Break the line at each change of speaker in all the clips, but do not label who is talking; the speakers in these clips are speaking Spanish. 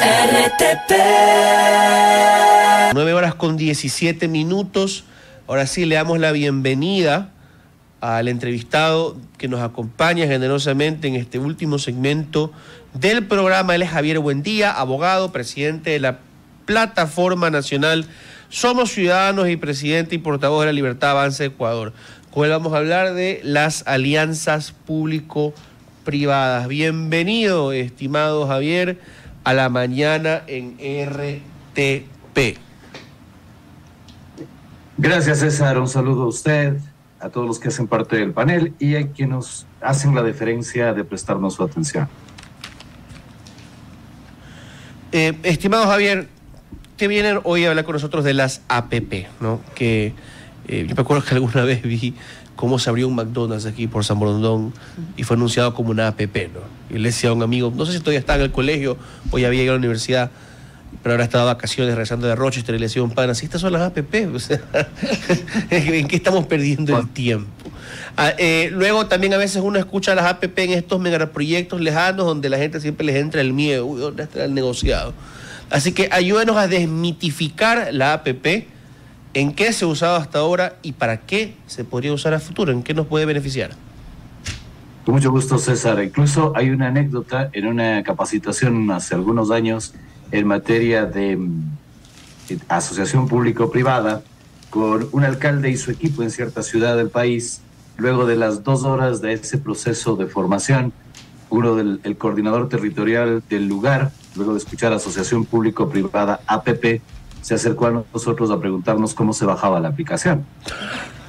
RTP.
9:17. Ahora sí, le damos la bienvenida al entrevistado que nos acompaña generosamente en este último segmento del programa. Él es Javier Buendía, abogado, presidente de la Plataforma Nacional Somos Ciudadanos y presidente y portavoz de la Libertad Avanza Ecuador. Con él vamos a hablar de las alianzas público-privadas. Bienvenido, estimado Javier, a la mañana en RTP.
Gracias, César. Un saludo a usted, a todos los que hacen parte del panel y a quienes nos hacen la deferencia de prestarnos su atención.
Estimado Javier, que vienen hoy a hablar con nosotros de las APP, ¿no? Que yo me acuerdo que alguna vez vi cómo se abrió un McDonald's aquí por San Borondón y fue anunciado como una APP, ¿no? Y le decía a un amigo, no sé si todavía está en el colegio o ya había llegado a la universidad, pero ahora estaba de vacaciones regresando de Rochester y le decía a un padre, así estas son las APP, o sea, ¿en qué estamos perdiendo el tiempo? Luego también a veces uno escucha las APP en estos megaproyectos lejanos donde la gente siempre les entra el miedo, uy, ¿dónde está el negociado? Así que ayúdenos a desmitificar la APP, en qué se ha usado hasta ahora y para qué se podría usar a futuro, en qué nos puede beneficiar.
Con mucho gusto, César. Incluso hay una anécdota en una capacitación hace algunos años en materia de asociación público-privada con un alcalde y su equipo en cierta ciudad del país. Luego de las 2 horas de ese proceso de formación, el coordinador territorial del lugar, luego de escuchar asociación público-privada APP, se acercó a nosotros a preguntarnos cómo se bajaba la aplicación.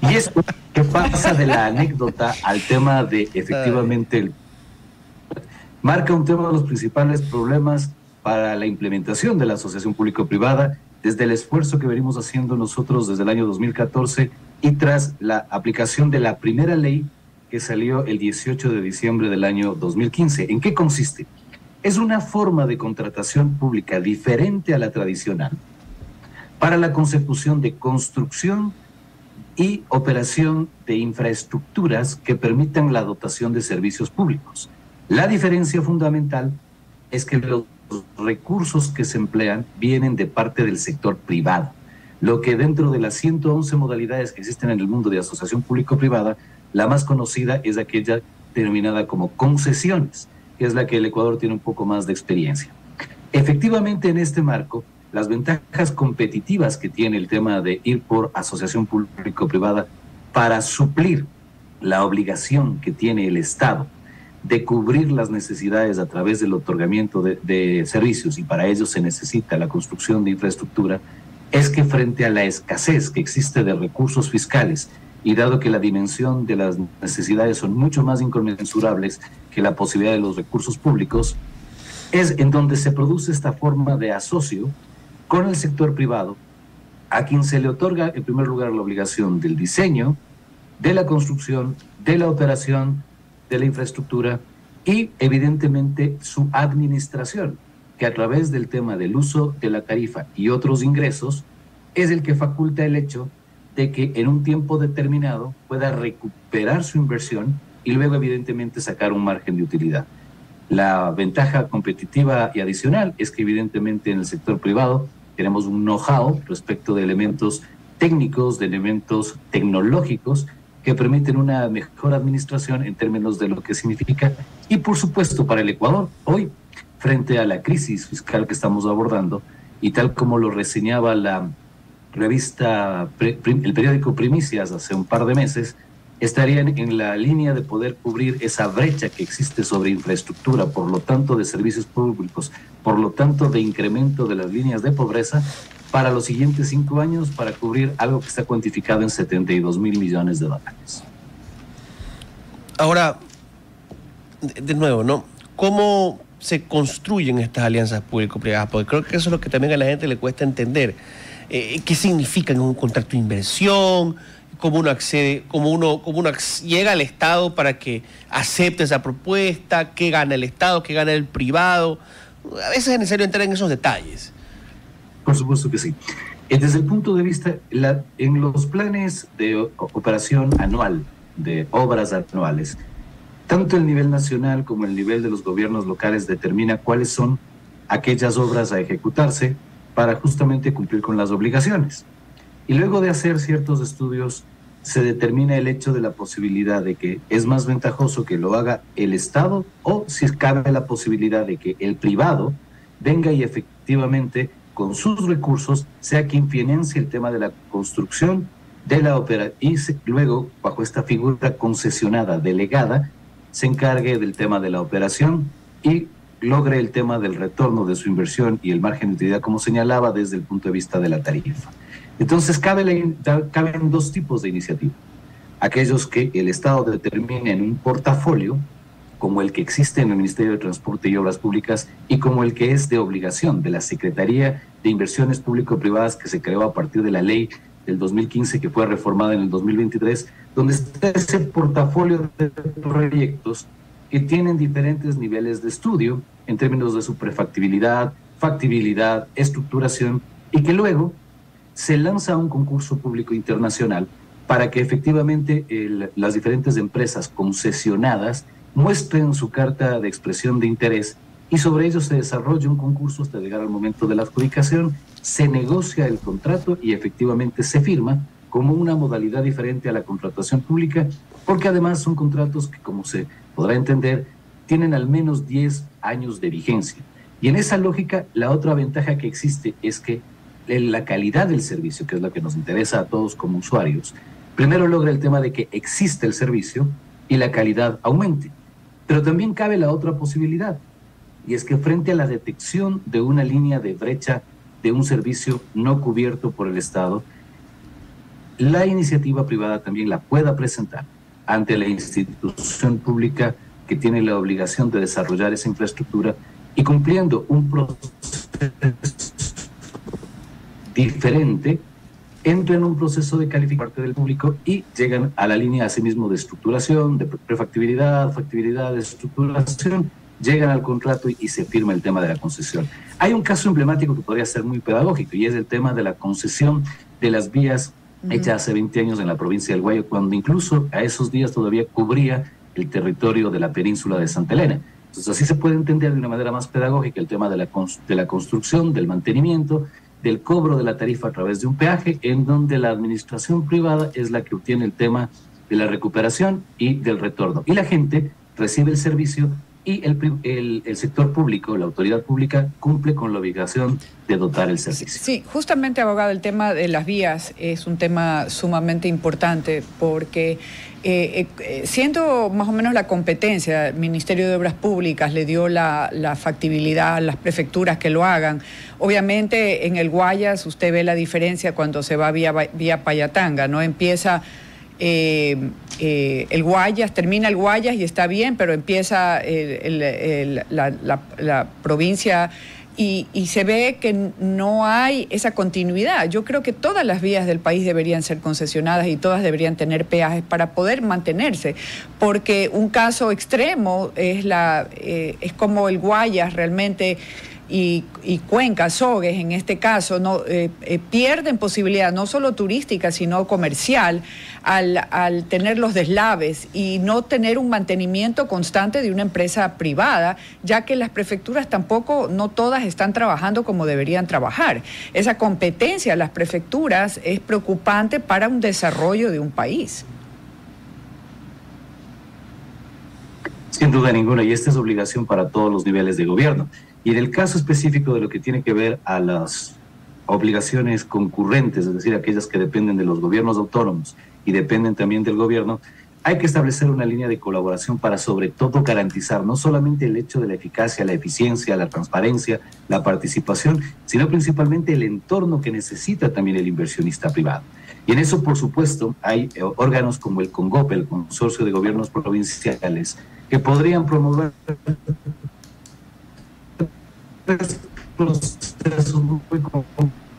Y esto que pasa de la anécdota al tema de efectivamente marca un tema de los principales problemas para la implementación de la asociación público-privada, desde el esfuerzo que venimos haciendo nosotros desde el año 2014 y tras la aplicación de la primera ley que salió el 18 de diciembre del año 2015. ¿En qué consiste? Es una forma de contratación pública diferente a la tradicional para la consecución de construcción y operación de infraestructuras que permitan la dotación de servicios públicos. La diferencia fundamental es que los recursos que se emplean vienen de parte del sector privado, lo que dentro de las 111 modalidades que existen en el mundo de asociación público-privada, la más conocida es aquella denominada como concesiones, que es la que el Ecuador tiene un poco más de experiencia. Efectivamente, en este marco, las ventajas competitivas que tiene el tema de ir por asociación público-privada para suplir la obligación que tiene el Estado de cubrir las necesidades a través del otorgamiento de servicios, y para ello se necesita la construcción de infraestructura, es que frente a la escasez que existe de recursos fiscales, y dado que la dimensión de las necesidades son mucho más inconmensurables que la posibilidad de los recursos públicos, es en donde se produce esta forma de asocio con el sector privado, a quien se le otorga en primer lugar la obligación del diseño, de la construcción, de la operación, de la infraestructura y evidentemente su administración, que a través del tema del uso de la tarifa y otros ingresos es el que faculta el hecho de que en un tiempo determinado pueda recuperar su inversión y luego evidentemente sacar un margen de utilidad. La ventaja competitiva y adicional es que evidentemente en el sector privado tenemos un know-how respecto de elementos técnicos, de elementos tecnológicos que permiten una mejor administración en términos de lo que significa. Y por supuesto para el Ecuador, hoy, frente a la crisis fiscal que estamos abordando, y tal como lo reseñaba la revista, el periódico Primicias hace un par de meses, estarían en la línea de poder cubrir esa brecha que existe sobre infraestructura, por lo tanto de servicios públicos, por lo tanto de incremento de las líneas de pobreza, para los siguientes 5 años, para cubrir algo que está cuantificado en $72 mil millones.
Ahora, de nuevo, ¿no? ¿Cómo se construyen estas alianzas público-privadas? Porque creo que eso es lo que también a la gente le cuesta entender. ¿Qué significa en un contrato de inversión? ¿Cómo uno accede, cómo uno llega al Estado para que acepte esa propuesta? ¿Qué gana el Estado? ¿Qué gana el privado? A veces es necesario entrar en esos detalles.
Por supuesto que sí. Desde el punto de vista, en los planes de operación anual, de obras anuales, tanto el nivel nacional como el nivel de los gobiernos locales determina cuáles son aquellas obras a ejecutarse para justamente cumplir con las obligaciones. Y luego de hacer ciertos estudios, se determina el hecho de la posibilidad de que es más ventajoso que lo haga el Estado o si cabe la posibilidad de que el privado venga y efectivamente con sus recursos sea quien financie el tema de la construcción de la ópera y luego, bajo esta figura concesionada, delegada, se encargue del tema de la operación y logre el tema del retorno de su inversión y el margen de utilidad, como señalaba, desde el punto de vista de la tarifa. Entonces, caben dos tipos de iniciativa. Aquellos que el Estado determine en un portafolio, como el que existe en el Ministerio de Transporte y Obras Públicas y como el que es de obligación de la Secretaría de Inversiones Público-Privadas, que se creó a partir de la ley del 2015, que fue reformada en el 2023, donde está ese portafolio de proyectos que tienen diferentes niveles de estudio en términos de su prefactibilidad, factibilidad, estructuración, y que luego se lanza un concurso público internacional para que efectivamente las diferentes empresas concesionadas muestren su carta de expresión de interés y sobre ello se desarrolla un concurso hasta llegar al momento de la adjudicación, se negocia el contrato y efectivamente se firma como una modalidad diferente a la contratación pública, porque además son contratos que, como se podrá entender, tienen al menos 10 años de vigencia. Y en esa lógica, la otra ventaja que existe es que la calidad del servicio, que es lo que nos interesa a todos como usuarios, primero logra el tema de que existe el servicio y la calidad aumente. Pero también cabe la otra posibilidad, y es que frente a la detección de una línea de brecha de un servicio no cubierto por el Estado, la iniciativa privada también la pueda presentar ante la institución pública que tiene la obligación de desarrollar esa infraestructura y cumpliendo un proceso diferente, entran en un proceso de calificación parte del público y llegan a la línea asimismo de estructuración, de prefactibilidad, factibilidad, de estructuración, llegan al contrato y se firma el tema de la concesión. Hay un caso emblemático que podría ser muy pedagógico y es el tema de la concesión de las vías hecha hace 20 años en la provincia del Guayas, cuando incluso a esos días todavía cubría el territorio de la península de Santa Elena. Entonces así se puede entender de una manera más pedagógica el tema de la construcción, del mantenimiento, del cobro de la tarifa a través de un peaje, en donde la administración privada es la que obtiene el tema de la recuperación y del retorno. Y la gente recibe el servicio y el sector público, la autoridad pública, cumple con la obligación de dotar el servicio.
Sí, justamente, abogado, el tema de las vías es un tema sumamente importante porque siendo más o menos la competencia, el Ministerio de Obras Públicas le dio la factibilidad a las prefecturas que lo hagan. Obviamente en el Guayas usted ve la diferencia cuando se va vía Payatanga, ¿no? Empieza el Guayas, termina el Guayas y está bien, pero empieza la provincia y se ve que no hay esa continuidad. Yo creo que todas las vías del país deberían ser concesionadas y todas deberían tener peajes para poder mantenerse, porque un caso extremo es como el Guayas realmente y Cuenca, Sogues en este caso, pierden posibilidad no solo turística sino comercial al tener los deslaves y no tener un mantenimiento constante de una empresa privada, ya que las prefecturas tampoco, no todas están trabajando como deberían trabajar. Esa competencia de las prefecturas es preocupante para un desarrollo de un país.
Sin duda ninguna, y esta es obligación para todos los niveles de gobierno. Y en el caso específico de lo que tiene que ver a las obligaciones concurrentes, es decir, aquellas que dependen de los gobiernos autónomos y dependen también del gobierno, hay que establecer una línea de colaboración para sobre todo garantizar no solamente el hecho de la eficacia, la eficiencia, la transparencia, la participación, sino principalmente el entorno que necesita también el inversionista privado. Y en eso, por supuesto, hay órganos como el CONGOP, el Consorcio de Gobiernos Provinciales, que podrían promover procesos muy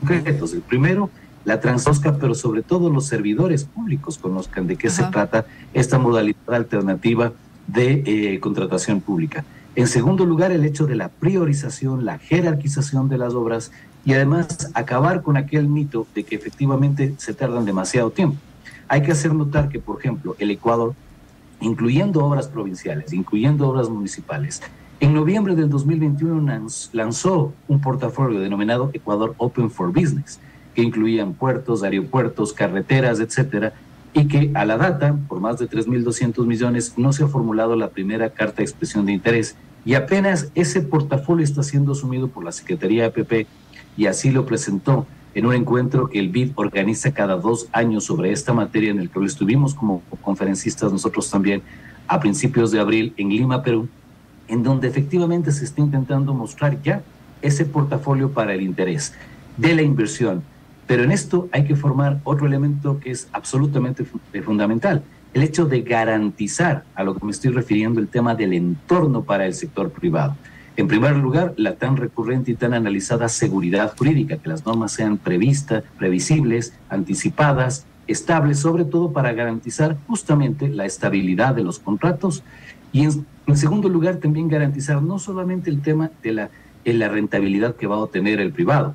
concretos. El primero, la Transosca, pero sobre todo los servidores públicos conozcan de qué se trata esta modalidad alternativa de contratación pública. En segundo lugar, el hecho de la priorización, la jerarquización de las obras y además acabar con aquel mito de que efectivamente se tardan demasiado tiempo. Hay que hacer notar que, por ejemplo, el Ecuador, incluyendo obras provinciales, incluyendo obras municipales, En noviembre del 2021 lanzó un portafolio denominado Ecuador Open for Business, que incluían puertos, aeropuertos, carreteras, etcétera, y que a la data, por más de 3.200 millones, no se ha formulado la primera carta de expresión de interés, y apenas ese portafolio está siendo asumido por la Secretaría de APP, y así lo presentó en un encuentro que el BID organiza cada 2 años sobre esta materia, en el que estuvimos como conferencistas nosotros también a principios de abril en Lima, Perú, en donde efectivamente se está intentando mostrar ya ese portafolio para el interés de la inversión. Pero en esto hay que formar otro elemento que es absolutamente fundamental, el hecho de garantizar, a lo que me estoy refiriendo, el tema del entorno para el sector privado. En primer lugar, la tan recurrente y tan analizada seguridad jurídica, que las normas sean previstas, previsibles, anticipadas, estables, sobre todo para garantizar justamente la estabilidad de los contratos. Y en segundo lugar, también garantizar no solamente el tema de la rentabilidad que va a obtener el privado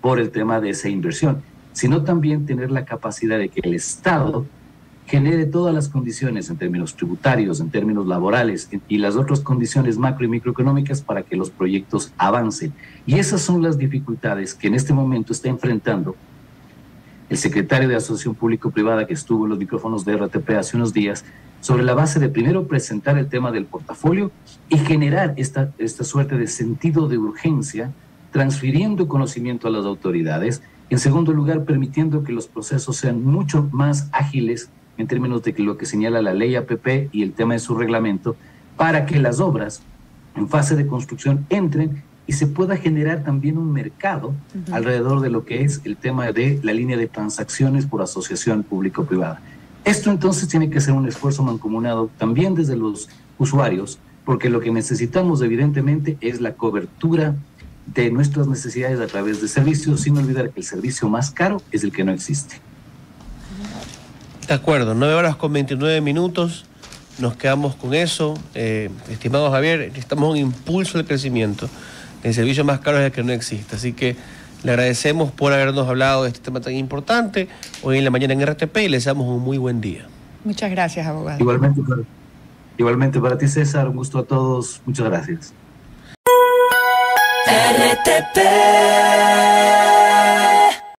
por el tema de esa inversión, sino también tener la capacidad de que el Estado genere todas las condiciones en términos tributarios, en términos laborales y las otras condiciones macro y microeconómicas para que los proyectos avancen. Y esas son las dificultades que en este momento está enfrentando el secretario de Asociación Público-Privada, que estuvo en los micrófonos de RTP hace unos días, sobre la base de primero presentar el tema del portafolio y generar esta suerte de sentido de urgencia, transfiriendo conocimiento a las autoridades. En segundo lugar, permitiendo que los procesos sean mucho más ágiles en términos de lo que señala la ley APP y el tema de su reglamento, para que las obras en fase de construcción entren y se pueda generar también un mercado alrededor de lo que es el tema de la línea de transacciones por asociación público-privada. Esto entonces tiene que ser un esfuerzo mancomunado también desde los usuarios, porque lo que necesitamos evidentemente es la cobertura de nuestras necesidades a través de servicios, sin olvidar que el servicio más caro es el que no existe.
De acuerdo, 9:29, nos quedamos con eso. Estimado Javier, necesitamos un impulso al crecimiento. El servicio más caro es el que no existe, así que le agradecemos por habernos hablado de este tema tan importante hoy en la mañana en RTP y le deseamos un muy buen día.
Muchas gracias, abogado.
Igualmente para ti, César, un gusto a todos, muchas gracias.
RTP